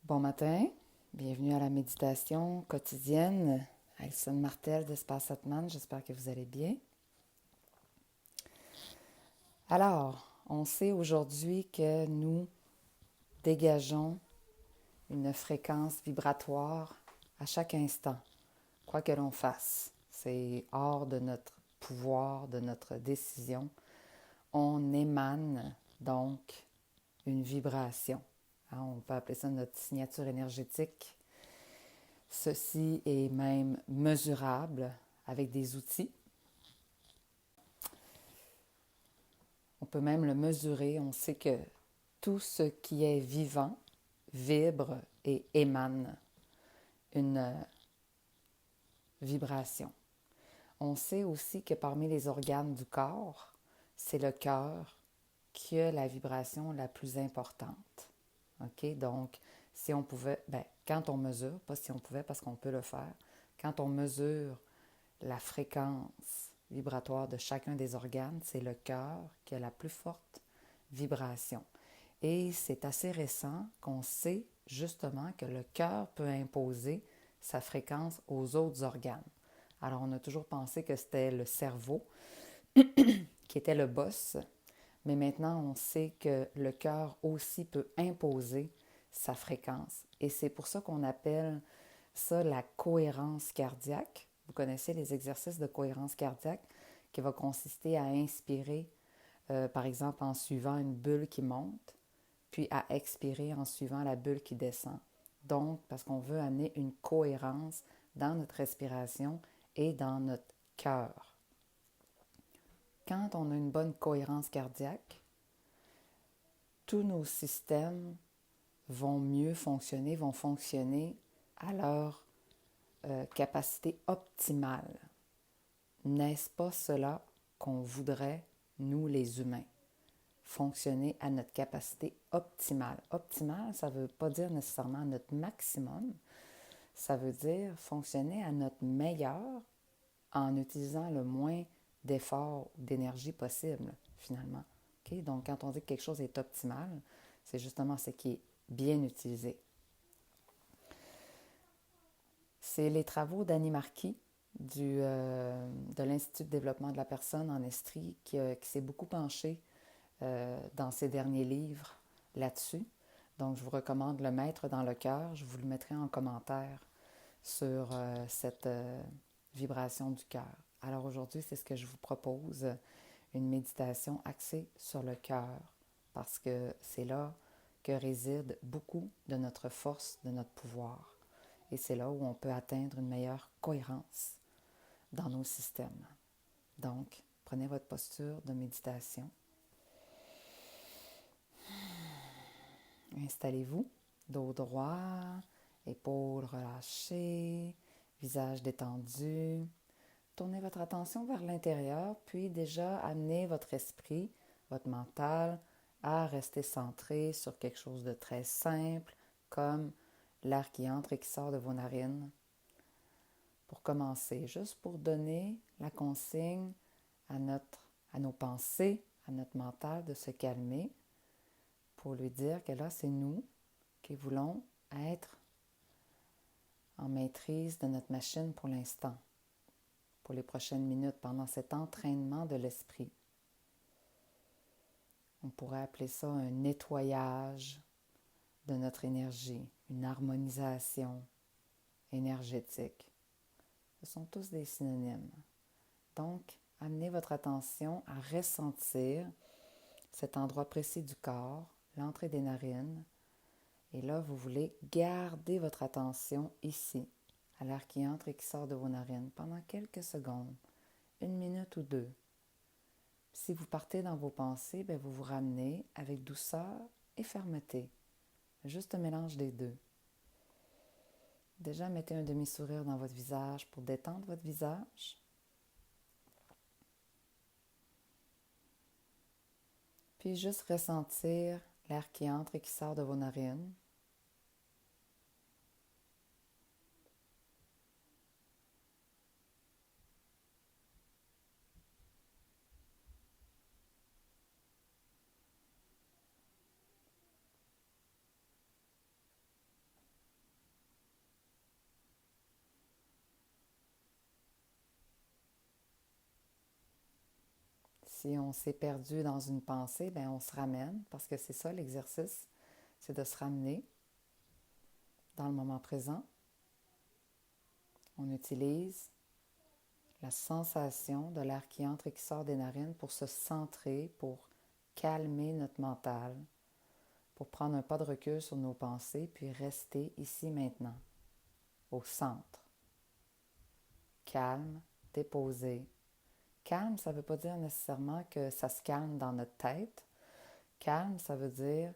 Bon matin, bienvenue à la méditation quotidienne. Alison Martel d'Espace Atman, j'espère que vous allez bien. Alors, on sait aujourd'hui que nous dégageons une fréquence vibratoire à chaque instant, quoi que l'on fasse. C'est hors de notre pouvoir, de notre décision. On émane donc une vibration. On peut appeler ça notre signature énergétique. Ceci est même mesurable avec des outils. On peut même le mesurer. On sait que tout ce qui est vivant vibre et émane une vibration. On sait aussi que parmi les organes du corps, c'est le cœur qui a la vibration la plus importante. OK? Donc, si on pouvait, quand on mesure, pas si on pouvait parce qu'on peut le faire, quand on mesure la fréquence vibratoire de chacun des organes, c'est le cœur qui a la plus forte vibration. Et c'est assez récent qu'on sait justement que le cœur peut imposer sa fréquence aux autres organes. Alors, on a toujours pensé que c'était le cerveau qui était le boss, mais maintenant, on sait que le cœur aussi peut imposer sa fréquence. Et c'est pour ça qu'on appelle ça la cohérence cardiaque. Vous connaissez les exercices de cohérence cardiaque qui va consister à inspirer, par exemple, en suivant une bulle qui monte, puis à expirer en suivant la bulle qui descend. Donc, parce qu'on veut amener une cohérence dans notre respiration et dans notre cœur. Quand on a une bonne cohérence cardiaque, tous nos systèmes vont fonctionner à leur capacité optimale. N'est-ce pas cela qu'on voudrait, nous les humains? Fonctionner à notre capacité optimale. Optimale, ça ne veut pas dire nécessairement notre maximum, ça veut dire fonctionner à notre meilleur en utilisant le moins d'efforts ou d'énergie possible, finalement. Okay? Donc, quand on dit que quelque chose est optimal, c'est justement ce qui est bien utilisé. C'est les travaux d'Annie Marquis de l'Institut de développement de la personne en Estrie qui s'est beaucoup penché dans ses derniers livres là-dessus. Donc, je vous recommande Le Maître dans le cœur. Je vous le mettrai en commentaire sur cette vibration du cœur. Alors aujourd'hui, c'est ce que je vous propose, une méditation axée sur le cœur, parce que c'est là que réside beaucoup de notre force, de notre pouvoir. Et c'est là où on peut atteindre une meilleure cohérence dans nos systèmes. Donc, prenez votre posture de méditation. Installez-vous, dos droit, épaules relâchées, visage détendu. Tournez votre attention vers l'intérieur, puis déjà amenez votre esprit, votre mental, à rester centré sur quelque chose de très simple, comme l'air qui entre et qui sort de vos narines. Pour commencer, juste pour donner la consigne à nos pensées, à notre mental de se calmer, pour lui dire que là, c'est nous qui voulons être en maîtrise de notre machine pour l'instant, pour les prochaines minutes, pendant cet entraînement de l'esprit. On pourrait appeler ça un nettoyage de notre énergie, une harmonisation énergétique. Ce sont tous des synonymes. Donc, amenez votre attention à ressentir cet endroit précis du corps, l'entrée des narines. Et là, vous voulez garder votre attention ici, à l'air qui entre et qui sort de vos narines, pendant quelques secondes, 1 minute ou 2. Si vous partez dans vos pensées, vous vous ramenez avec douceur et fermeté. Juste un mélange des deux. Déjà, mettez un demi-sourire dans votre visage pour détendre votre visage. Puis juste ressentir l'air qui entre et qui sort de vos narines. Si on s'est perdu dans une pensée, bien on se ramène, parce que c'est ça l'exercice, c'est de se ramener dans le moment présent. On utilise la sensation de l'air qui entre et qui sort des narines pour se centrer, pour calmer notre mental, pour prendre un pas de recul sur nos pensées, puis rester ici maintenant, au centre. Calme, déposé. Calme, ça ne veut pas dire nécessairement que ça se calme dans notre tête. Calme, ça veut dire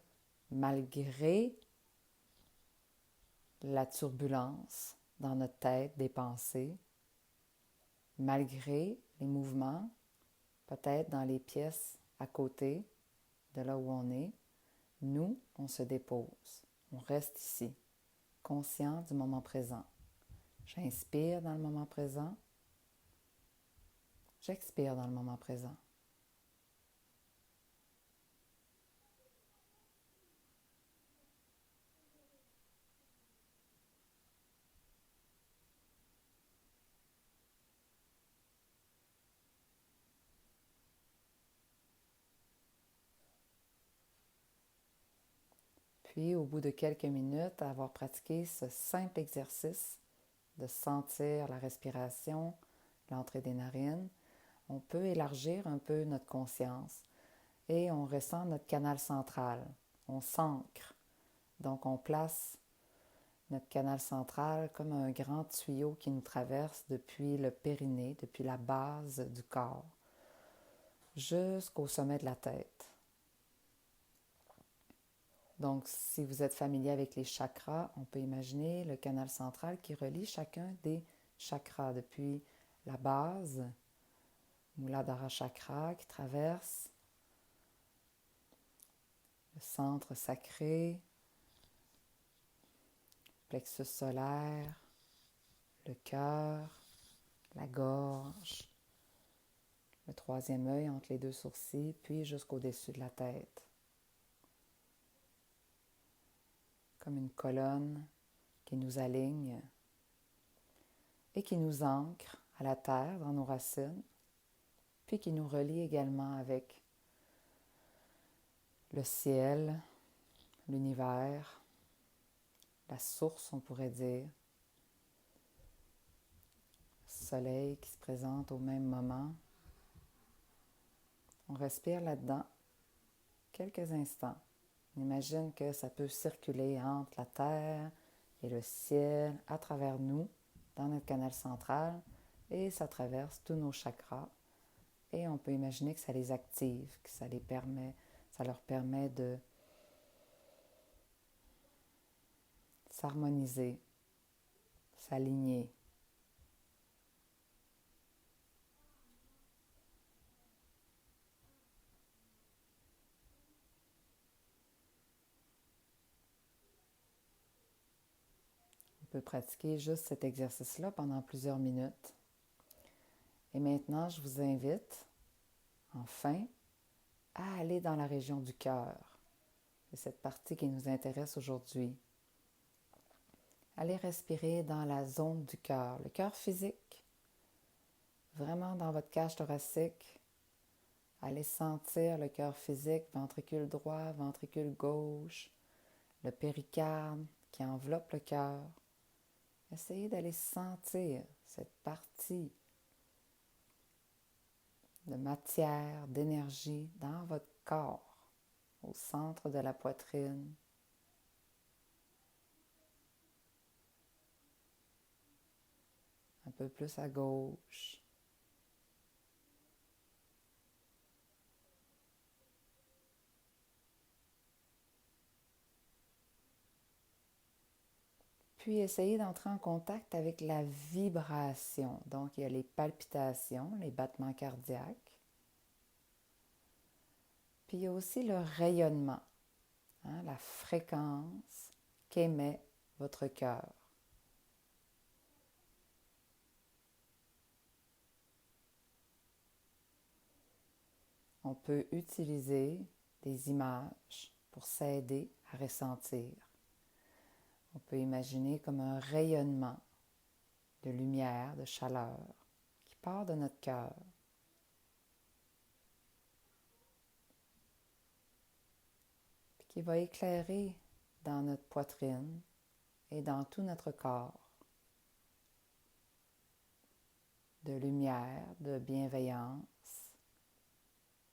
malgré la turbulence dans notre tête des pensées, malgré les mouvements, peut-être dans les pièces à côté de là où on est, nous, on se dépose. On reste ici, conscient du moment présent. J'inspire dans le moment présent. J'expire dans le moment présent. Puis, au bout de quelques minutes, avoir pratiqué ce simple exercice de sentir la respiration, l'entrée des narines, on peut élargir un peu notre conscience et on ressent notre canal central. On s'ancre. Donc, on place notre canal central comme un grand tuyau qui nous traverse depuis le périnée, depuis la base du corps, jusqu'au sommet de la tête. Donc, si vous êtes familier avec les chakras, on peut imaginer le canal central qui relie chacun des chakras, depuis la base, Muladhara Chakra, qui traverse le centre sacré, plexus solaire, le cœur, la gorge, le troisième œil entre les deux sourcils, puis jusqu'au-dessus de la tête. Comme une colonne qui nous aligne et qui nous ancre à la terre, dans nos racines, puis qui nous relie également avec le ciel, l'univers, la source, on pourrait dire, le soleil qui se présente au même moment. On respire là-dedans quelques instants. On imagine que ça peut circuler entre la terre et le ciel, à travers nous, dans notre canal central, et ça traverse tous nos chakras. Et on peut imaginer que ça les active, que ça leur permet de s'harmoniser, s'aligner. On peut pratiquer juste cet exercice-là pendant plusieurs minutes. Et maintenant, je vous invite, enfin, à aller dans la région du cœur. C'est cette partie qui nous intéresse aujourd'hui. Allez respirer dans la zone du cœur, le cœur physique, vraiment dans votre cage thoracique. Allez sentir le cœur physique, ventricule droit, ventricule gauche, le péricarde qui enveloppe le cœur. Essayez d'aller sentir cette partie de matière, d'énergie dans votre corps, au centre de la poitrine. Un peu plus à gauche. Puis essayez d'entrer en contact avec la vibration. Donc, il y a les palpitations, les battements cardiaques. Puis il y a aussi le rayonnement, la fréquence qu'émet votre cœur. On peut utiliser des images pour s'aider à ressentir. On peut imaginer comme un rayonnement de lumière, de chaleur qui part de notre cœur. qui va éclairer dans notre poitrine et dans tout notre corps de lumière, de bienveillance,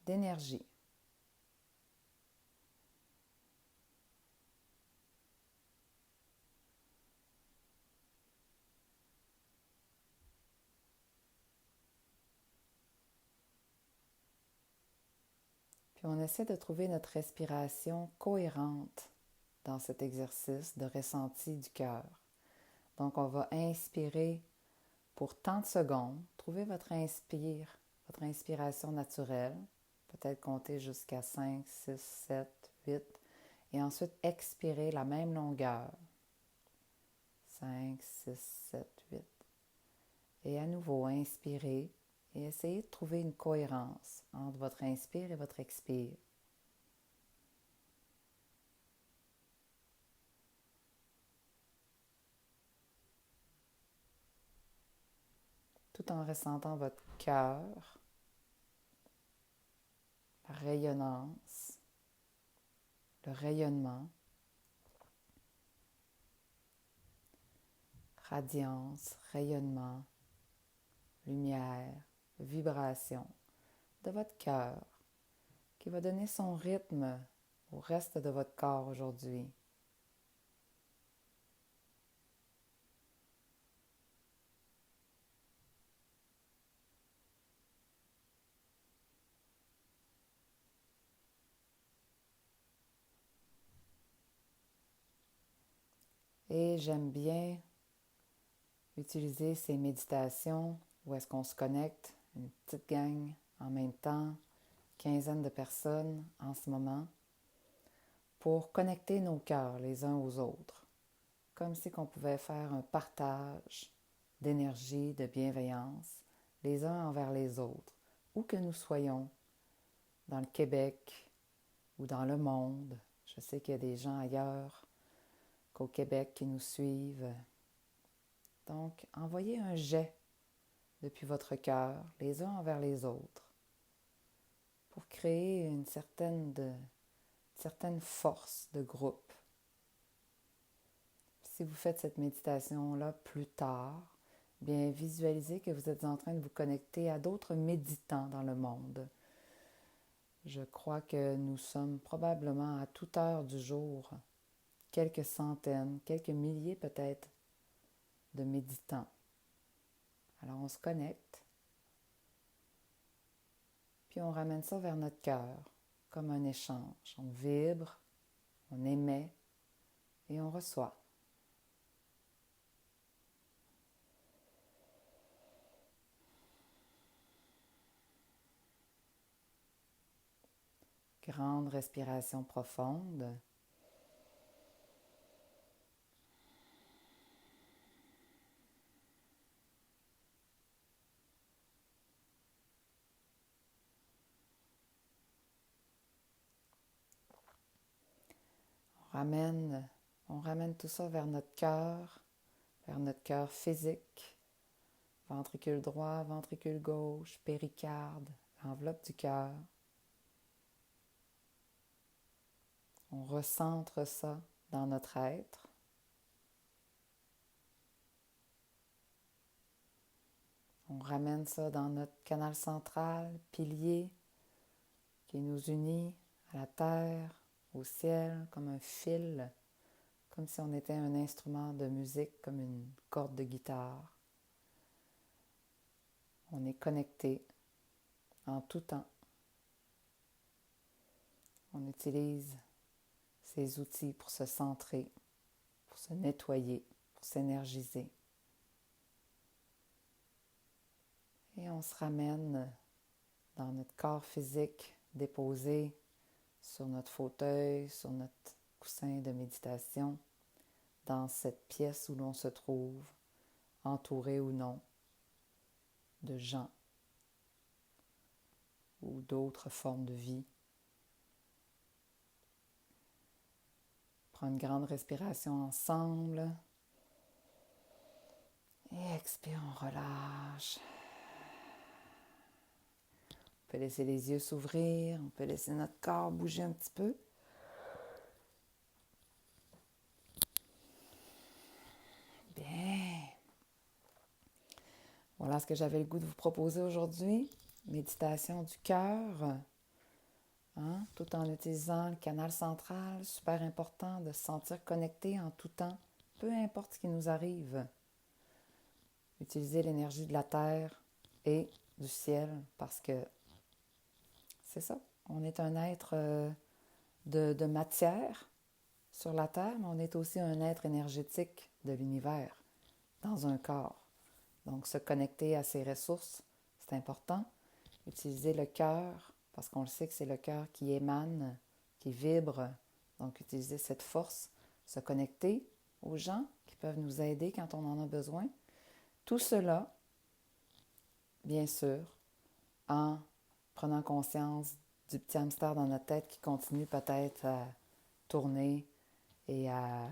d'énergie. Puis on essaie de trouver notre respiration cohérente dans cet exercice de ressenti du cœur. Donc on va inspirer pour tant de secondes. Trouvez votre inspiration naturelle. Peut-être compter jusqu'à 5, 6, 7, 8. Et ensuite expirer la même longueur. 5, 6, 7, 8. Et à nouveau, inspirez et essayez de trouver une cohérence entre votre inspire et votre expire. Tout en ressentant votre cœur, la rayonnance, le rayonnement, radiance, rayonnement, lumière, vibration de votre cœur qui va donner son rythme au reste de votre corps aujourd'hui. Et j'aime bien utiliser ces méditations où est-ce qu'on se connecte, une petite gang en même temps, quinzaine de personnes en ce moment, pour connecter nos cœurs les uns aux autres, comme si on pouvait faire un partage d'énergie, de bienveillance, les uns envers les autres, où que nous soyons, dans le Québec ou dans le monde. Je sais qu'il y a des gens ailleurs qu'au Québec qui nous suivent. Donc, envoyez un jet depuis votre cœur, les uns envers les autres, pour créer une certaine force de groupe. Si vous faites cette méditation-là plus tard, bien visualisez que vous êtes en train de vous connecter à d'autres méditants dans le monde. Je crois que nous sommes probablement à toute heure du jour, quelques centaines, quelques milliers peut-être de méditants. Alors on se connecte, puis on ramène ça vers notre cœur, comme un échange. On vibre, on émet et on reçoit. Grande respiration profonde. On ramène tout ça vers notre cœur physique, ventricule droit, ventricule gauche, péricarde, l'enveloppe du cœur. On recentre ça dans notre être. On ramène ça dans notre canal central, pilier, qui nous unit à la terre, au ciel, comme un fil, comme si on était un instrument de musique, comme une corde de guitare. On est connecté en tout temps. On utilise ces outils pour se centrer, pour se nettoyer, pour s'énergiser. Et on se ramène dans notre corps physique déposé sur notre fauteuil, sur notre coussin de méditation, dans cette pièce où l'on se trouve, entouré ou non de gens ou d'autres formes de vie. Prends une grande respiration ensemble. Et expire, on relâche. On peut laisser les yeux s'ouvrir, on peut laisser notre corps bouger un petit peu. Voilà ce que j'avais le goût de vous proposer aujourd'hui. Méditation du cœur, hein, tout en utilisant le canal central. Super important de se sentir connecté en tout temps, peu importe ce qui nous arrive. Utiliser l'énergie de la terre et du ciel parce que c'est ça. On est un être de matière sur la terre, mais on est aussi un être énergétique de l'univers dans un corps. Donc, se connecter à ses ressources, c'est important. Utiliser le cœur, parce qu'on le sait que c'est le cœur qui émane, qui vibre. Donc, utiliser cette force, se connecter aux gens qui peuvent nous aider quand on en a besoin. Tout cela, bien sûr, en prenant conscience du petit hamster dans notre tête qui continue peut-être à tourner et à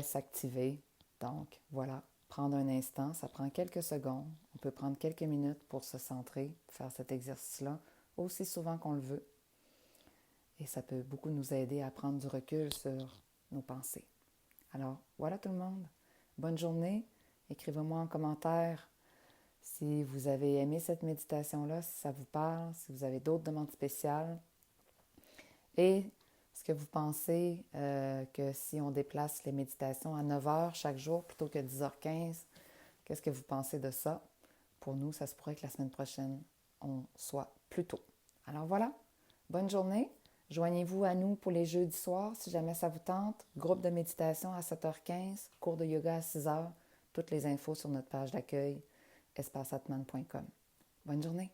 s'activer. Donc, voilà, prendre un instant, ça prend quelques secondes. On peut prendre quelques minutes pour se centrer, faire cet exercice-là aussi souvent qu'on le veut. Et ça peut beaucoup nous aider à prendre du recul sur nos pensées. Alors, voilà tout le monde. Bonne journée. Écrivez-moi en commentaire si vous avez aimé cette méditation-là, si ça vous parle, si vous avez d'autres demandes spéciales. Et est-ce que vous pensez que si on déplace les méditations à 9h chaque jour plutôt que 10h15, qu'est-ce que vous pensez de ça? Pour nous, ça se pourrait que la semaine prochaine, on soit plus tôt. Alors voilà, bonne journée. Joignez-vous à nous pour les jeudis soirs si jamais ça vous tente. Groupe de méditation à 7h15, cours de yoga à 6h. Toutes les infos sur notre page d'accueil espaceatman.com. Bonne journée.